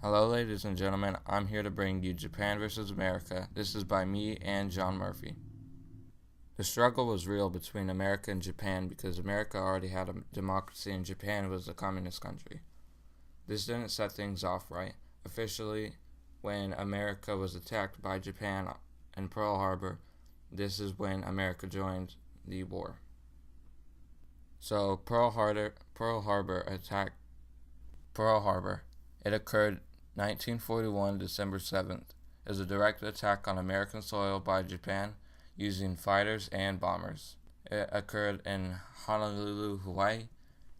Hello ladies and gentlemen, I'm here to bring you Japan vs. America. This is by me and John Murphy. The struggle was real between America and Japan because America already had a democracy and Japan was a communist country. This didn't set things off right. Officially, when America was attacked by Japan in Pearl Harbor, this is when America joined the war. So Pearl Harbor attack. Pearl Harbor. It occurred 1941, December 7th. It was a direct attack on American soil by Japan using fighters and bombers. It occurred in Honolulu, Hawaii,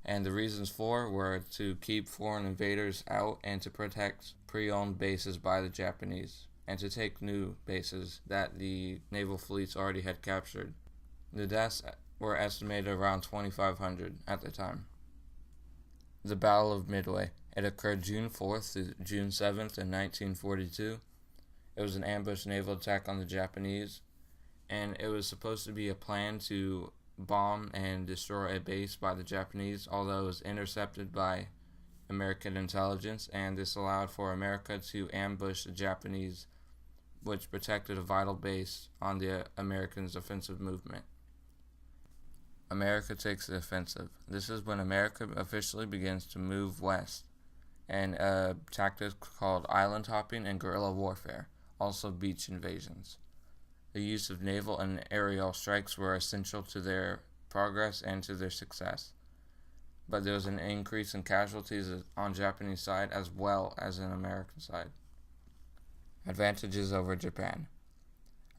and the reasons for were to keep foreign invaders out and to protect pre-owned bases by the Japanese, and to take new bases that the naval fleets already had captured. The deaths were estimated around 2,500 at the time. The Battle of Midway. It occurred June 4th to June 7th in 1942. It was an ambush naval attack on the Japanese, and it was supposed to be a plan to bomb and destroy a base by the Japanese, although it was intercepted by American intelligence, and this allowed for America to ambush the Japanese, which protected a vital base on the Americans' offensive movement. America takes the offensive. This is when America officially begins to move west, and a tactic called island hopping and guerrilla warfare, also beach invasions. The use of naval and aerial strikes were essential to their progress and to their success. But there was an increase in casualties on Japanese side as well as in American side. Advantages over Japan.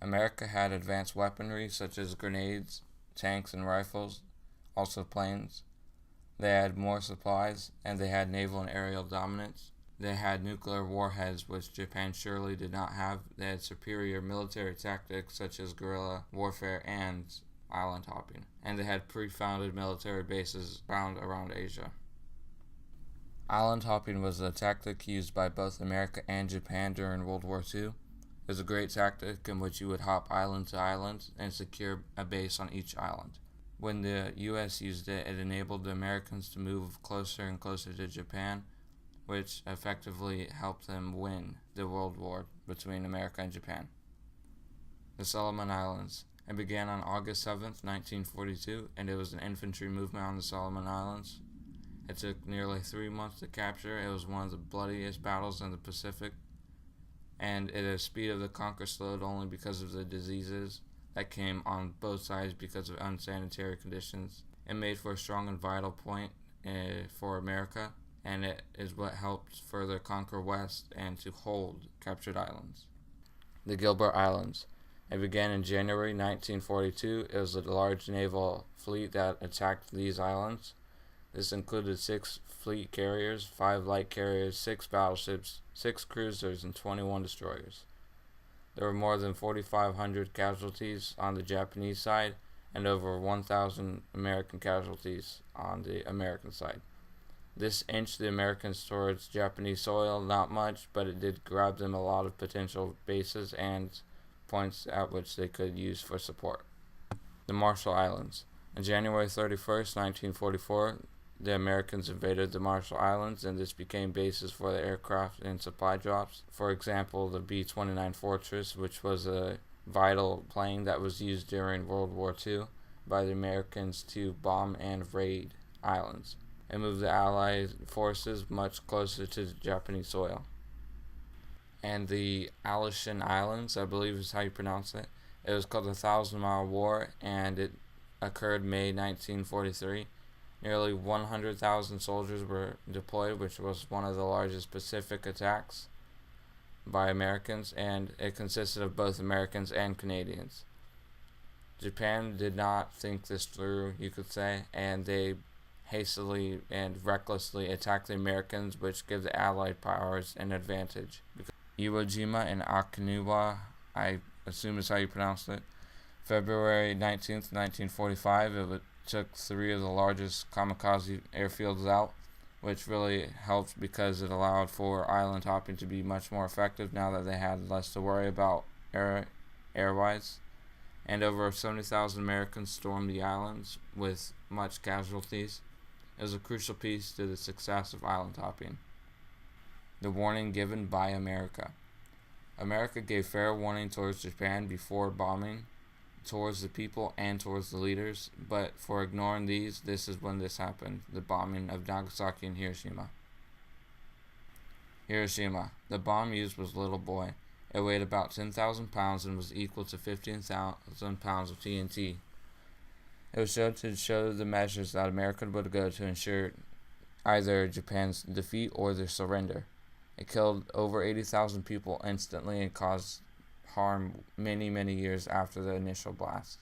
America had advanced weaponry such as grenades, tanks, and rifles, also planes. They had more supplies, and they had naval and aerial dominance. They had nuclear warheads, which Japan surely did not have. They had superior military tactics such as guerrilla warfare and island hopping. And they had pre-founded military bases found around Asia. Island hopping was a tactic used by both America and Japan during World War II. It was a great tactic in which you would hop island to island and secure a base on each island. When the U.S. used it, it enabled the Americans to move closer and closer to Japan, which effectively helped them win the World War between America and Japan. The Solomon Islands. It began on August 7th, 1942, and it was an infantry movement on the Solomon Islands. It took nearly 3 months to capture. It was one of the bloodiest battles in the Pacific, and the speed of the conquer slowed only because of the diseases that came on both sides because of unsanitary conditions. It made for a strong and vital point for America, and it is what helped further conquer West and to hold captured islands. The Gilbert Islands. It began in January 1942. It was a large naval fleet that attacked these islands. This included 6 fleet carriers, 5 light carriers, 6 battleships, 6 cruisers, and 21 destroyers. There were more than 4,500 casualties on the Japanese side and over 1,000 American casualties on the American side. This inched the Americans towards Japanese soil, not much, but it did grab them a lot of potential bases and points at which they could use for support. The Marshall Islands. On January 31st, 1944, the Americans invaded the Marshall Islands, and this became bases for the aircraft and supply drops. For example, the B-29 Fortress, which was a vital plane that was used during World War II by the Americans to bomb and raid islands. It moved the Allied forces much closer to Japanese soil. And the Aleutian Islands, I believe is how you pronounce it. It was called the 1,000-Mile War, and it occurred May 1943. Nearly 100,000 soldiers were deployed, which was one of the largest Pacific attacks by Americans, and it consisted of both Americans and Canadians. Japan did not think this through, you could say, and they hastily and recklessly attacked the Americans, which gave the Allied powers an advantage. Iwo Jima and Okinawa, I assume is how you pronounce it. February 19th, 1945, it took 3 of the largest kamikaze airfields out, which really helped because it allowed for island hopping to be much more effective now that they had less to worry about airwise. And over 70,000 Americans stormed the islands with much casualties. It was a crucial piece to the success of island hopping. The warning given by America. America gave fair warning towards Japan before bombing, towards the people and towards the leaders, but for ignoring these, this is when this happened, the bombing of Nagasaki and Hiroshima. Hiroshima. The bomb used was Little Boy. It weighed about 10,000 pounds and was equal to 15,000 pounds of TNT. It was shown to show the measures that America would go to ensure either Japan's defeat or their surrender. It killed over 80,000 people instantly and caused harm many, many years after the initial blast.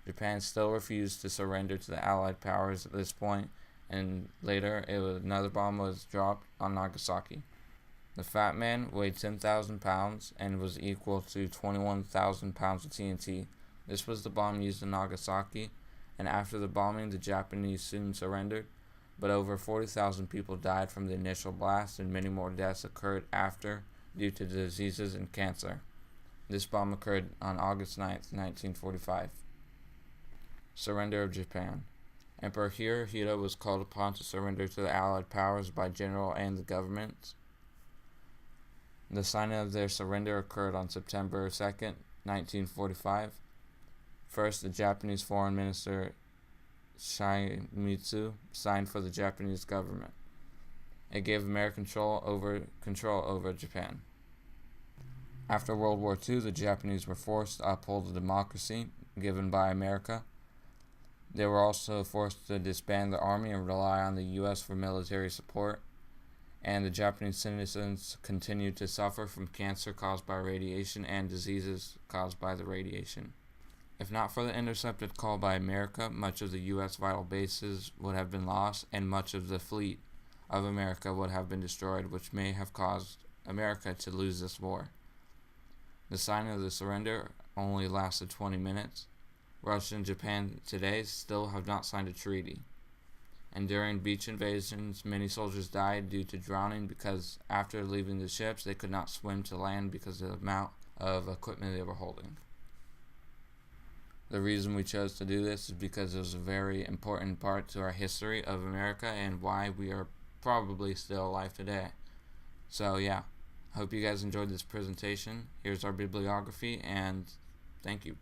Japan still refused to surrender to the Allied powers at this point, and later another bomb was dropped on Nagasaki. The Fat Man weighed 10,000 pounds and was equal to 21,000 pounds of TNT. This was the bomb used in Nagasaki, and after the bombing, the Japanese soon surrendered, but over 40,000 people died from the initial blast, and many more deaths occurred after due to diseases and cancer. This bomb occurred on August 9, 1945. Surrender of Japan. Emperor Hirohito was called upon to surrender to the Allied powers by general and the government. The signing of their surrender occurred on September 2, 1945. First, the Japanese Foreign Minister Shimitsu signed for the Japanese government. It gave American control over Japan. After World War II, the Japanese were forced to uphold the democracy given by America. They were also forced to disband the army and rely on the U.S. for military support. And the Japanese citizens continued to suffer from cancer caused by radiation and diseases caused by the radiation. If not for the intercepted call by America, much of the U.S. vital bases would have been lost, and much of the fleet of America would have been destroyed, which may have caused America to lose this war. The signing of the surrender only lasted 20 minutes. Russia and Japan today still have not signed a treaty. And during beach invasions, many soldiers died due to drowning because after leaving the ships, they could not swim to land because of the amount of equipment they were holding. The reason we chose to do this is because it was a very important part to our history of America and why we are probably still alive today. So yeah, hope you guys enjoyed this presentation. Here's our bibliography, and thank you.